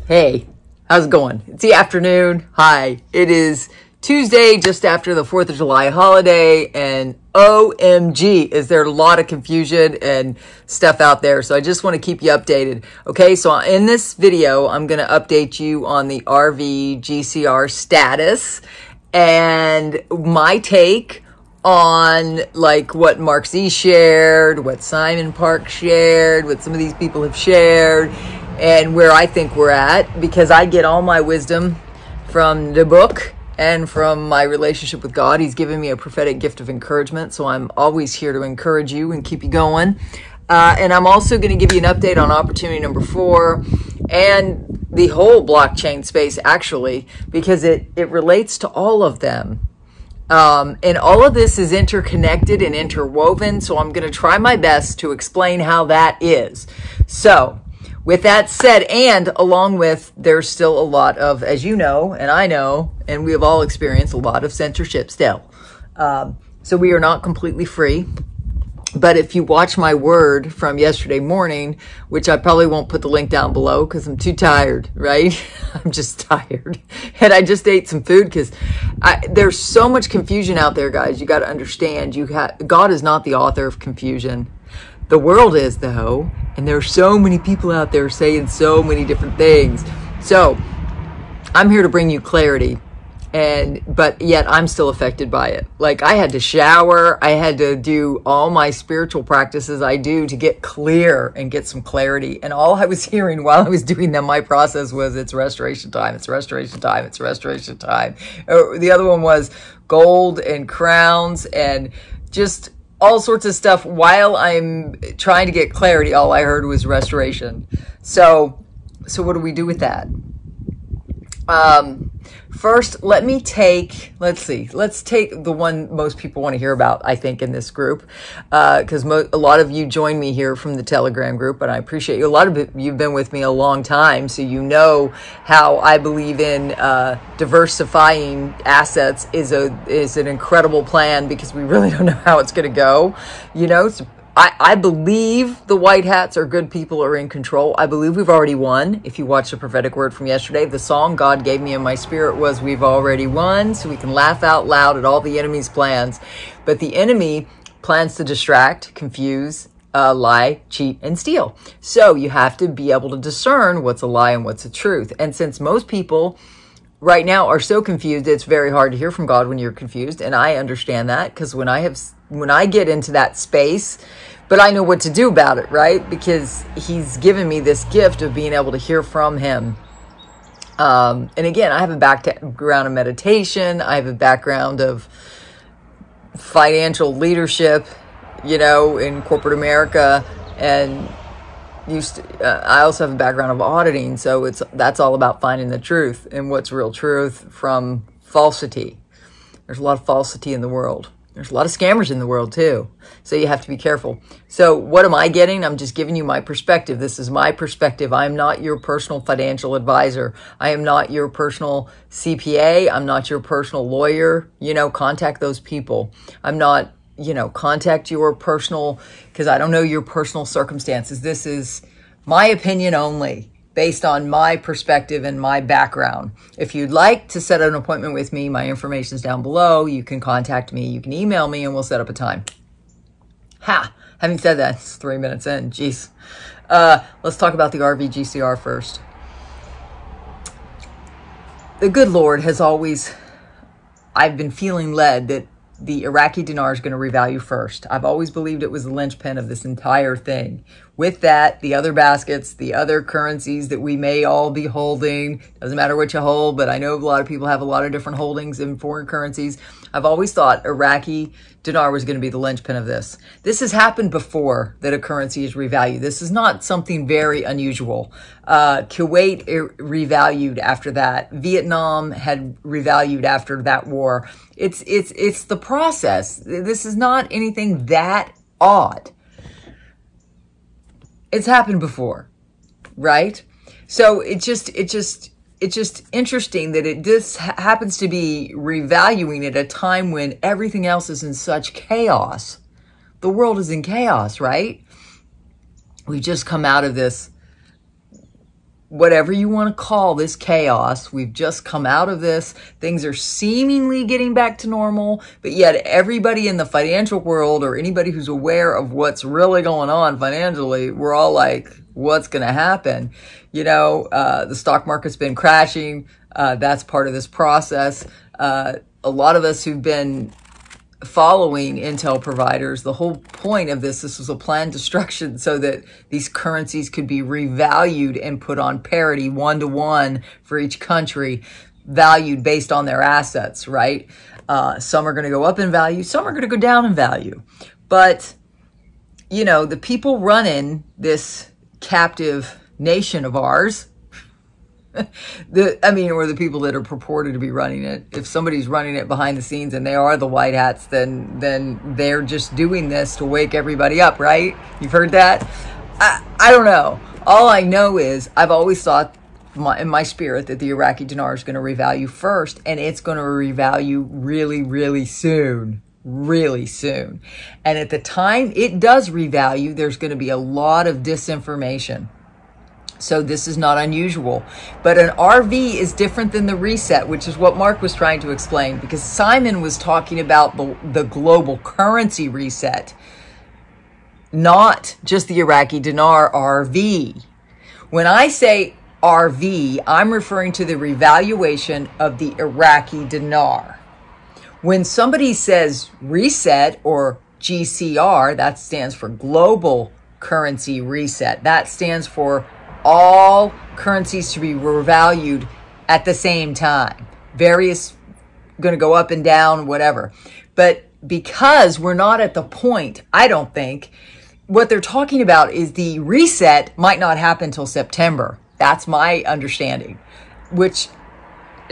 Hey, how's it going? It's the afternoon. Hi, it is Tuesday, just after the 4th of July holiday, and OMG, is there a lot of confusion and stuff out there. So I just want to keep you updated. Okay, so in this video, I'm going to update you on the RV GCR status and my take on like what Mark Z shared, what Simon Park shared, what some of these people have shared, and where I think we're at, because I get all my wisdom from the book and from my relationship with God. He's given me a prophetic gift of encouragement, so I'm always here to encourage you and keep you going. And I'm also going to give you an update on opportunity number 4 and the whole blockchain space, actually, because it relates to all of them. And all of this is interconnected and interwoven, so I'm going to try my best to explain how that is. So, with that said, and along with, there's still a lot of, as you know, and I know, and we have all experienced a lot of censorship still. So we are not completely free. But if you watch my word from yesterday morning, which I probably won't put the link down below because I'm too tired, right? I'm just tired. And I just ate some food because there's so much confusion out there, guys. You got to understand, God is not the author of confusion. The world is, though, and there's so many people out there saying so many different things. So I'm here to bring you clarity, but yet I'm still affected by it. Like, I had to shower, I had to do all my spiritual practices I do to get clear and get some clarity. And all I was hearing while I was doing them, my process was, it's restoration time, it's restoration time, it's restoration time. The other one was gold and crowns and just all sorts of stuff. While I'm trying to get clarity, all I heard was restoration. So what do we do with that? First, let's take the one most people want to hear about, I think, in this group, because a lot of you join me here from the Telegram group, and I appreciate you. A lot of you've been with me a long time, so you know how I believe in diversifying assets is an incredible plan, because we really don't know how it's going to go. You know, I believe the white hats are good people, are in control. I believe we've already won. If you watch the prophetic word from yesterday, the song God gave me in my spirit was, we've already won, so we can laugh out loud at all the enemy's plans. But the enemy plans to distract, confuse, lie, cheat, and steal. So you have to be able to discern what's a lie and what's a truth. And since most people right now are so confused, it's very hard to hear from God when you're confused. And I understand that, because when I get into that space, but I know what to do about it, right? Because he's given me this gift of being able to hear from him. And again, I have a background of meditation. I have a background of financial leadership, you know, in corporate America. And I also have a background of auditing. So that's all about finding the truth and what's real truth from falsity. There's a lot of falsity in the world. There's a lot of scammers in the world too. So you have to be careful. So what am I getting? I'm just giving you my perspective. This is my perspective. I'm not your personal financial advisor. I am not your personal CPA. I'm not your personal lawyer. You know, contact those people. I'm not, you know, contact your personal, because I don't know your personal circumstances. This is my opinion only, based on my perspective and my background. If you'd like to set an appointment with me, my information's down below. You can contact me. You can email me, and we'll set up a time. Having said that, it's 3 minutes in. Jeez. Let's talk about the RV GCR first. The good Lord has always, I've been feeling led that the Iraqi dinar is going to revalue first. I've always believed it was the linchpin of this entire thing. With that, the other baskets, the other currencies that we may all be holding, doesn't matter what you hold, but I know a lot of people have a lot of different holdings in foreign currencies. I've always thought Iraqi dinar was going to be the linchpin of this. This has happened before, that a currency is revalued. This is not something very unusual. Kuwait revalued after that. Vietnam had revalued after that war. It's the process. This is not anything that odd. It's happened before, right? So it's just interesting that this happens to be revaluing at a time when everything else is in such chaos. The world is in chaos, right? We've just come out of this whatever you want to call this chaos, we've just come out of this. Things are seemingly getting back to normal, but yet everybody in the financial world or anybody who's aware of what's really going on financially, we're all like, what's going to happen? You know, the stock market's been crashing. That's part of this process. A lot of us who've been following intel providers, the whole point of this was a planned destruction so that these currencies could be revalued and put on parity 1-to-1 for each country, valued based on their assets, right? Some are going to go up in value, some are going to go down in value. But, you know, the people running this captive nation of ours, or the people that are purported to be running it. If somebody's running it behind the scenes and they are the white hats, then they're just doing this to wake everybody up, right? You've heard that? I don't know. All I know is I've always thought in my spirit that the Iraqi dinar is going to revalue first, and it's going to revalue really, really soon. Really soon. And at the time it does revalue, there's going to be a lot of disinformation. So this is not unusual. But an RV is different than the reset, which is what Mark was trying to explain, because Simon was talking about the global currency reset, not just the Iraqi dinar RV. When I say RV, I'm referring to the revaluation of the Iraqi dinar. When somebody says reset or GCR, that stands for global currency reset. That stands for all currencies to be revalued at the same time. Various going to go up and down, whatever. But because we're not at the point, I don't think, what they're talking about is the reset might not happen till September. That's my understanding, which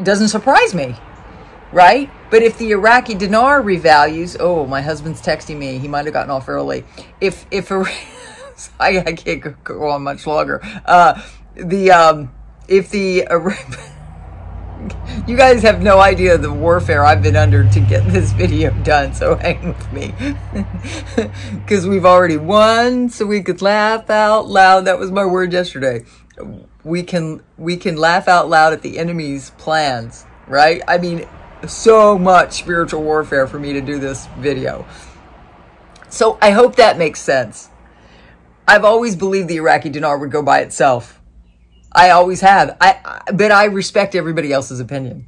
doesn't surprise me, right? But if the Iraqi dinar revalues, oh, my husband's texting me. He might have gotten off early. I can't go on much longer. You guys have no idea the warfare I've been under to get this video done, so hang with me. Because we've already won, so we could laugh out loud. That was my word yesterday. We can laugh out loud at the enemy's plans, right? I mean, so much spiritual warfare for me to do this video. So I hope that makes sense. I've always believed the Iraqi dinar would go by itself. I always have. But I respect everybody else's opinion.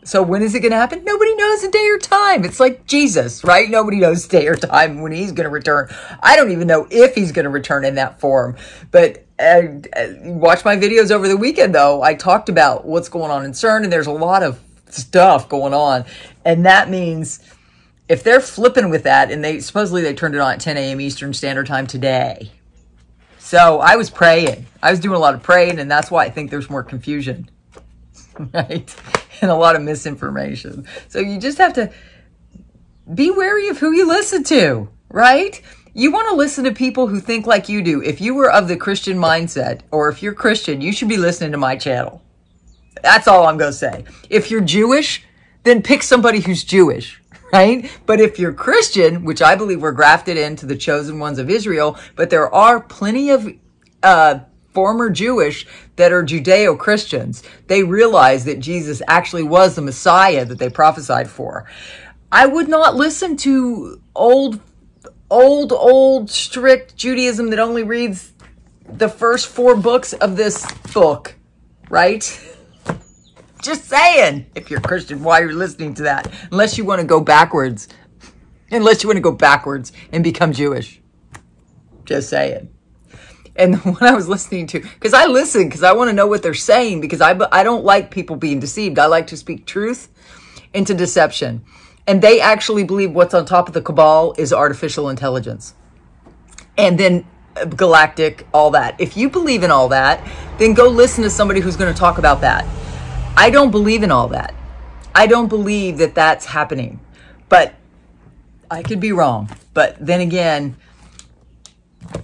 So when is it going to happen? Nobody knows a day or time. It's like Jesus, right? Nobody knows day or time when he's going to return. I don't even know if he's going to return in that form. But watch my videos over the weekend, though. I talked about what's going on in CERN, and there's a lot of stuff going on. And that means if they're flipping with that, and they turned it on at 10 a.m. Eastern Standard Time today. So I was praying. I was doing a lot of praying, and that's why I think there's more confusion, right? And a lot of misinformation. So you just have to be wary of who you listen to, right? You want to listen to people who think like you do. If you were of the Christian mindset, or if you're Christian, you should be listening to my channel. That's all I'm going to say. If you're Jewish, then pick somebody who's Jewish. Right? But if you're Christian, which I believe we're grafted into the chosen ones of Israel, but there are plenty of former Jewish that are Judeo-Christians. They realize that Jesus actually was the Messiah that they prophesied for. I would not listen to old, strict Judaism that only reads the first 4 books of this book, right? Just saying, if you're Christian, why you're listening to that? Unless you want to go backwards. Unless you want to go backwards and become Jewish. Just saying. And when I was listening to, because I listen, because I want to know what they're saying, because I don't like people being deceived. I like to speak truth into deception. And they actually believe what's on top of the cabal is artificial intelligence. And then galactic, all that. If you believe in all that, then go listen to somebody who's going to talk about that. I don't believe in all that. I don't believe that that's happening. But I could be wrong. But then again,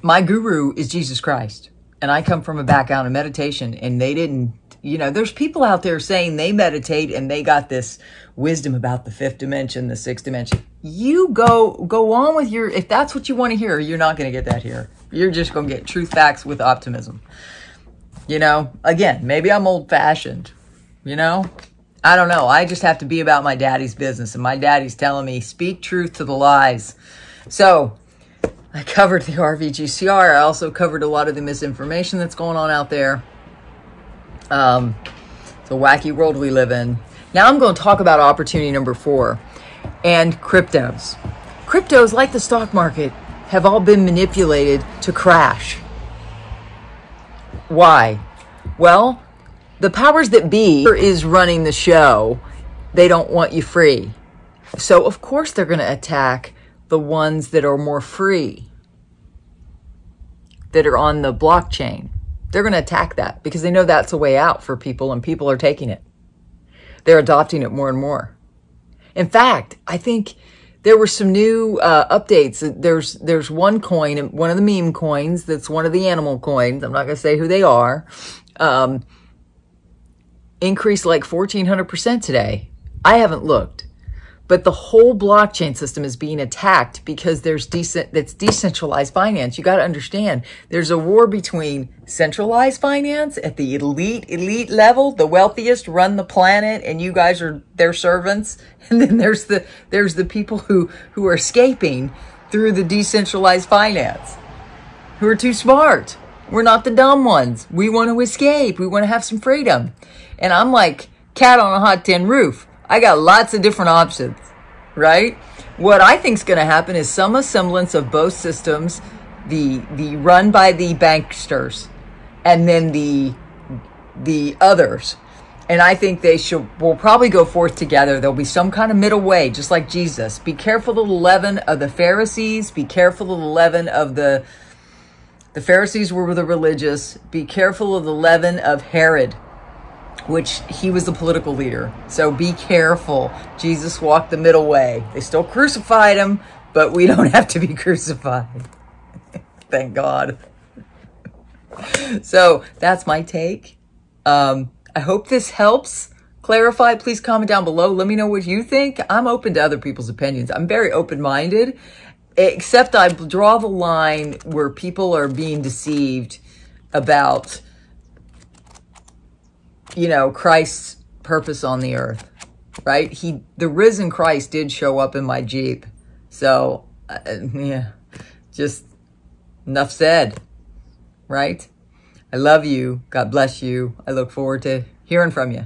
my guru is Jesus Christ. And I come from a background of meditation. And they didn't, there's people out there saying they meditate and they got this wisdom about the 5th dimension, the 6th dimension. You go on with if that's what you want to hear, you're not going to get that here. You're just going to get truth facts with optimism. You know, again, maybe I'm old-fashioned, you know? I don't know. I just have to be about my daddy's business, and my daddy's telling me, speak truth to the lies. So, I covered the RVGCR. I also covered a lot of the misinformation that's going on out there. It's a wacky world we live in. Now I'm going to talk about opportunity number 4 and cryptos. Cryptos, like the stock market, have all been manipulated to crash. Why? Well, the powers that be is running the show. They don't want you free. So, of course, they're going to attack the ones that are more free, that are on the blockchain. They're going to attack that because they know that's a way out for people, and people are taking it. They're adopting it more and more. In fact, I think there were some new updates. There's one coin, one of the meme coins, that's one of the animal coins. I'm not going to say who they are. Increased like 1,400% today. I haven't looked. But the whole blockchain system is being attacked because that's decentralized finance. You got to understand, there's a war between centralized finance at the elite level, the wealthiest run the planet, and you guys are their servants. And then there's the people who are escaping through the decentralized finance, who are too smart. We're not the dumb ones. We want to escape. We want to have some freedom. And I'm like cat on a hot tin roof. I got lots of different options, right? What I think is going to happen is some semblance of both systems, the run by the banksters and then the others. And I think will probably go forth together. There'll be some kind of middle way, just like Jesus. Be careful of the leaven of the Pharisees. Be careful of the leaven of the Pharisees were the religious. Be careful of the leaven of Herod, which he was the political leader. So be careful. Jesus walked the middle way. They still crucified him, but we don't have to be crucified. Thank God. So that's my take. I hope this helps clarify. Please comment down below. Let me know what you think. I'm open to other people's opinions. I'm very open-minded, except I draw the line where people are being deceived about, you know, Christ's purpose on the earth, right? The risen Christ did show up in my Jeep. So, yeah, just enough said, right? I love you. God bless you. I look forward to hearing from you.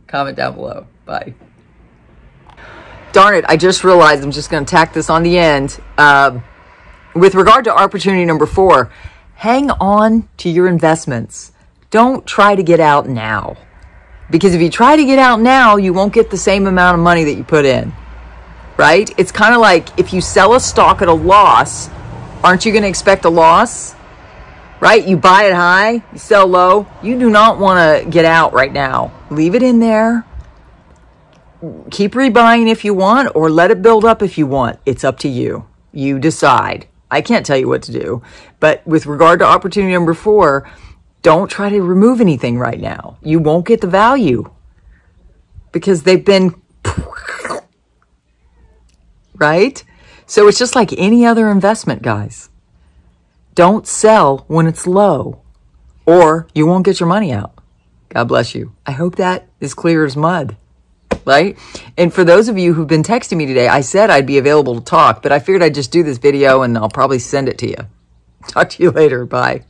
Comment down below. Bye. Darn it, I just realized I'm just going to tack this on the end. With regard to opportunity number 4, hang on to your investments. Don't try to get out now. Because if you try to get out now, you won't get the same amount of money that you put in. Right? It's kind of like if you sell a stock at a loss, aren't you going to expect a loss? Right? You buy it high, you sell low. You do not want to get out right now. Leave it in there. Keep rebuying if you want, or let it build up if you want. It's up to you. You decide. I can't tell you what to do. But with regard to opportunity number 4, don't try to remove anything right now. You won't get the value because they've been, right? So it's just like any other investment, guys. Don't sell when it's low or you won't get your money out. God bless you. I hope that is clear as mud, right? And for those of you who've been texting me today, I said I'd be available to talk, but I figured I'd just do this video and I'll probably send it to you. Talk to you later. Bye.